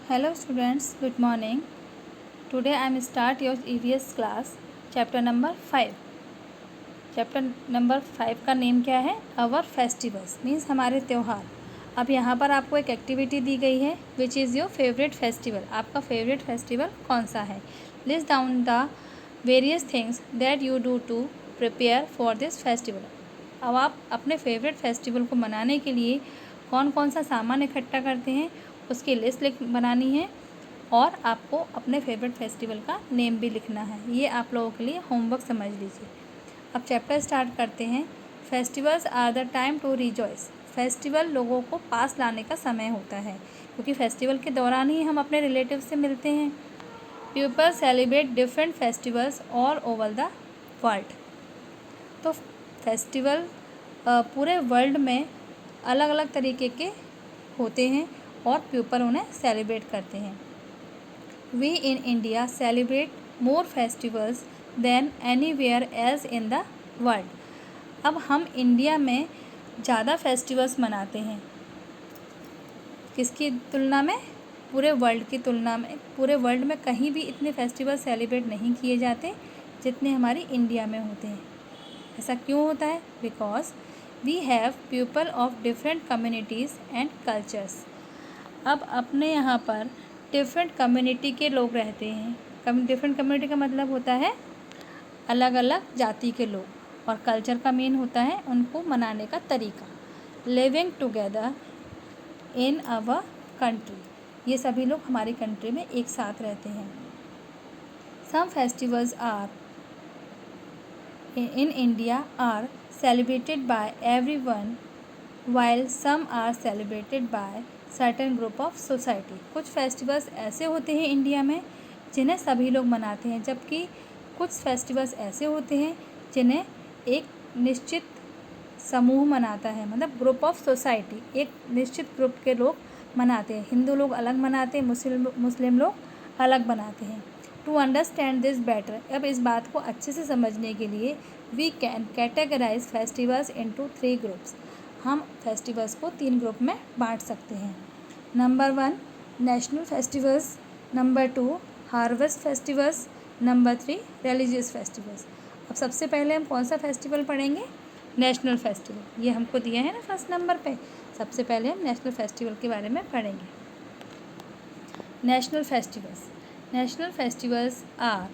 Hello students, good morning. Today I am start your EVS class chapter number 5. Chapter number 5 का name क्या है? Our festivals means हमारे त्यौहार। अब यहाँ पर आपको एक एक्टिविटी दी गई है which is your favourite festival. आपका फेवरेट फेस्टिवल कौन सा है? List down the various things that you do to prepare for this festival. अब आप अपने फेवरेट फेस्टिवल को मनाने के लिए कौन कौन सा सामान इकट्ठा करते हैं उसकी लिस्ट बनानी है और आपको अपने फेवरेट फेस्टिवल का नेम भी लिखना है। ये आप लोगों के लिए होमवर्क समझ लीजिए। अब चैप्टर स्टार्ट करते हैं। Festivals are the time to rejoice. Festival लोगों को पास लाने का समय होता है क्योंकि फेस्टिवल के दौरान ही हम अपने रिलेटिव से मिलते हैं। People celebrate different festivals all over the world. तो फेस्टिवल पूरे वर्ल्ड में अलग अलग तरीके के होते हैं और पीपल उन्हें सेलिब्रेट करते हैं। We in India celebrate more festivals than anywhere else in the world. अब हम इंडिया में ज़्यादा फेस्टिवल्स मनाते हैं किसकी तुलना में? पूरे वर्ल्ड की तुलना में। पूरे वर्ल्ड में कहीं भी इतने फेस्टिवल सेलिब्रेट नहीं किए जाते जितने हमारी इंडिया में होते हैं। ऐसा क्यों होता है? Because we have people of different communities and cultures. अब अपने यहाँ पर डिफरेंट कम्युनिटी के लोग रहते हैं। डिफरेंट कम्युनिटी का मतलब होता है अलग अलग जाति के लोग, और कल्चर का मेन होता है उनको मनाने का तरीका। Living together in our country. ये सभी लोग हमारी कंट्री में एक साथ रहते हैं। Some festivals are in India are celebrated by everyone while some are celebrated by certain group of society। कुछ फेस्टिवल्स ऐसे होते हैं इंडिया में जिन्हें सभी लोग मनाते हैं, जबकि कुछ फेस्टिवल्स ऐसे होते हैं जिन्हें एक निश्चित समूह मनाता है, मतलब ग्रुप ऑफ सोसाइटी, एक निश्चित ग्रुप के लोग मनाते हैं। हिंदू लोग अलग मनाते हैं, मुस्लिम लोग अलग मनाते हैं। टू अंडरस्टैंड दिस बेटर, अब इस बात को अच्छे से समझने के लिए we can categorise festivals into 3 groups. हम फेस्टिवल्स को 3 ग्रुप में बांट सकते हैं। Number 1 national festivals, number 2 harvest festivals, number 3 religious festivals. अब सबसे पहले हम कौन सा फेस्टिवल पढ़ेंगे? National festival. ये हमको दिया है ना फर्स्ट नंबर पे। सबसे पहले हम नेशनल फेस्टिवल के बारे में पढ़ेंगे। National festivals. National festivals are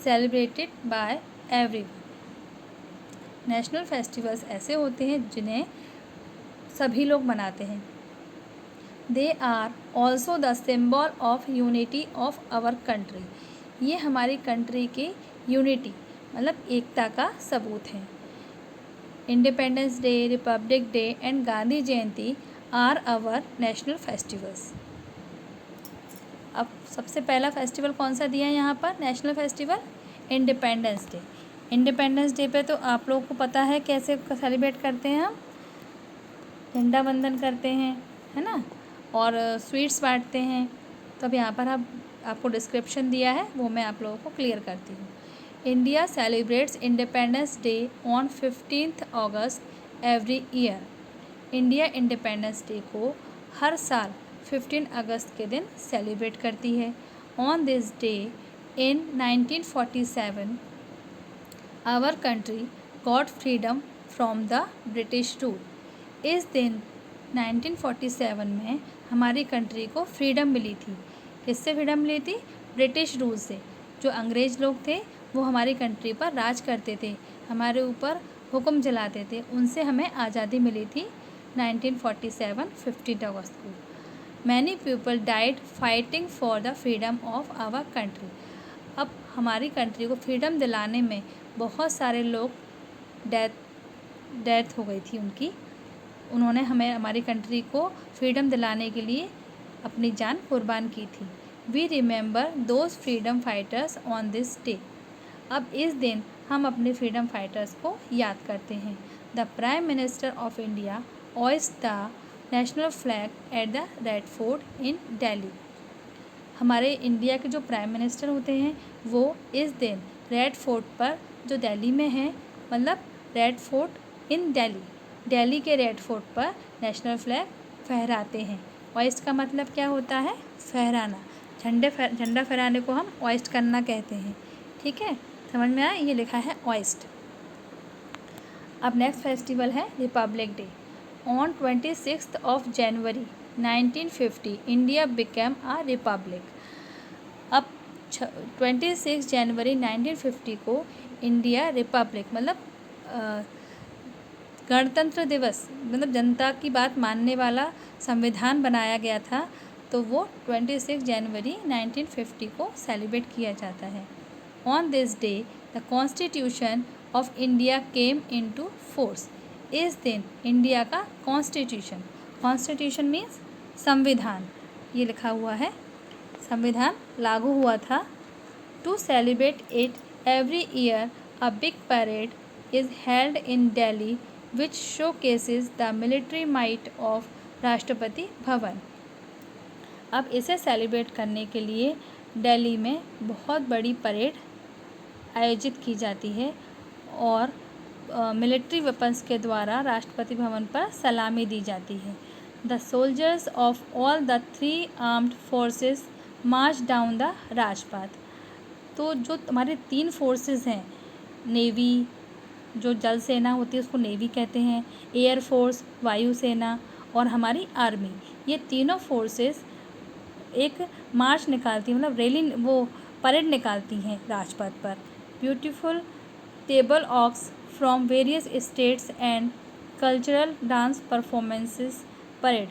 celebrated by everyone. National festivals ऐसे होते हैं जिन्हें सभी लोग मनाते हैं। They are also the symbol of unity of our country. ये हमारी कंट्री की यूनिटी मतलब एकता का सबूत है। Independence day, republic day and Gandhi Jayanti are our national festivals. अब सबसे पहला फेस्टिवल कौन सा दिया है यहाँ पर? National festival independence day. Independence day पे तो आप लोगों को पता है कैसे सेलिब्रेट करते हैं हम? झंडा वंदन करते हैं, है ना, और स्वीट्स बांटते हैं। तो अब यहाँ पर आपको डिस्क्रिप्शन दिया है, वो मैं आप लोगों को क्लियर करती हूँ। India celebrates independence day on 15 August every year. India independence day को हर साल 15 अगस्त के दिन सेलिब्रेट करती है। On this day in 1947 our country got freedom from the British rule. इस दिन 1947 में हमारी कंट्री को फ्रीडम मिली थी। किससे फ्रीडम मिली थी? ब्रिटिश रूल से। जो अंग्रेज़ लोग थे वो हमारी कंट्री पर राज करते थे, हमारे ऊपर हुक्म चलाते थे, उनसे हमें आज़ादी मिली थी 1947 15 अगस्त को। Many people died fighting for the freedom of our country. अब हमारी कंट्री को फ्रीडम दिलाने में बहुत सारे लोग डेथ हो गई थी उनकी। उन्होंने हमारी कंट्री को फ्रीडम दिलाने के लिए अपनी जान कुर्बान की थी। We remember those freedom fighters on this day. अब इस दिन हम अपने फ्रीडम फाइटर्स को याद करते हैं। The prime minister of India hoist the national flag at the Red Fort in Delhi. हमारे इंडिया के जो प्राइम मिनिस्टर होते हैं वो इस दिन रेड फोर्ट पर, जो दिल्ली में है, मतलब red Fort in Delhi, Delhi के रेड फोर्ट पर नेशनल फ्लैग फहराते हैं। ऑइस्ट का मतलब क्या होता है? फहराना। झंडा फहराने को हम ऑइस्ट करना कहते हैं। ठीक है, समझ में आया? ये लिखा है ऑइस्ट। अब नेक्स्ट फेस्टिवल है Republic day. On 26 of January 1950 India became a republic. अब 26 जनवरी 1950 को इंडिया रिपब्लिक मतलब गणतंत्र दिवस मतलब जनता की बात मानने वाला संविधान बनाया गया था, तो वो 26 जनवरी 1950 को सेलिब्रेट किया जाता है। On this day the constitution of India came into force. इस दिन इंडिया का कॉन्स्टिट्यूशन मीन्स संविधान, ये लिखा हुआ है, संविधान लागू हुआ था। To celebrate it every year a big parade is held in Delhi which showcases the military might of Rashtrapati Bhavan. अब इसे सेलिब्रेट करने के लिए दिल्ली में बहुत बड़ी परेड आयोजित की जाती है और मिलिट्री वेपन्स के द्वारा राष्ट्रपति भवन पर सलामी दी जाती है। The soldiers of all the 3 armed forces march down the Rajpath. तो जो हमारे 3 फोर्सेस हैं, नेवी जो जल सेना होती है उसको नेवी कहते हैं, एयरफोर्स वायुसेना और हमारी आर्मी, ये तीनों फोर्सेस एक मार्च निकालती हैं, मतलब रैली, वो परेड निकालती हैं राजपथ पर। Beautiful tableaux from various states and cultural dance performances parade.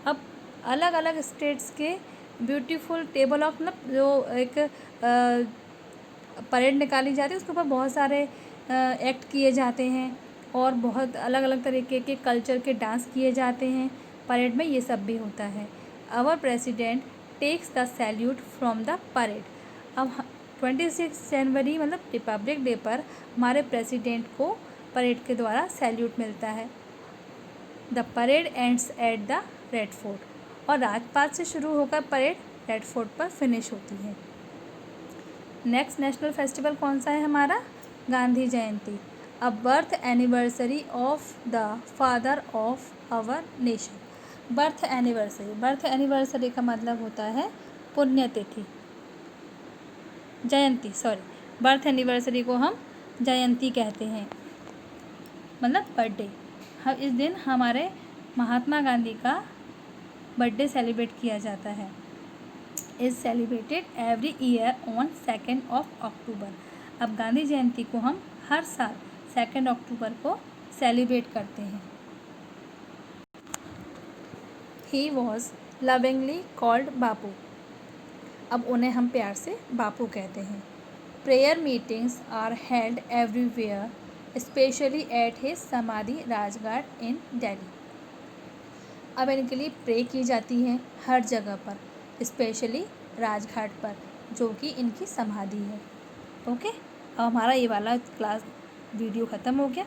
अब अलग अलग स्टेट्स के ब्यूटीफुल टेबल ऑफ मतलब जो एक परेड निकाली जाती है, उसके ऊपर बहुत सारे एक्ट किए जाते हैं और बहुत अलग अलग तरीके के कल्चर के डांस किए जाते हैं परेड में, ये सब भी होता है। Our president takes the salute from the parade. अब 26 जनवरी मतलब रिपब्लिक डे पर हमारे प्रेसिडेंट को परेड के द्वारा सैल्यूट मिलता है। The parade ends at the Red Fort. और राजपाथ से शुरू होकर परेड रेड फोर्ट पर फिनिश होती है। नेक्स्ट नेशनल फेस्टिवल कौन सा है हमारा? Gandhi Jayanti. A birth anniversary of the father of our nation. Birth anniversary का मतलब होता है पुण्यतिथि, जयंती, बर्थ एनिवर्सरी को हम जयंती कहते हैं, मतलब बर्थडे। हम इस दिन हमारे महात्मा गांधी का बर्थडे सेलिब्रेट किया जाता है। Is celebrated every year on 2 अक्टूबर। अब गांधी जयंती को हम हर साल 2 अक्टूबर को सेलिब्रेट करते हैं। He was lovingly called Bapu. अब उन्हें हम प्यार से बापू कहते हैं। Prayer meetings are held everywhere specially at his samadhi Rajghat इन दिल्ली। अब इनके लिए प्रे की जाती है हर जगह पर, स्पेशली राजघाट पर जो कि इनकी समाधि है। ओके, अब हमारा ये वाला क्लास वीडियो ख़त्म हो गया।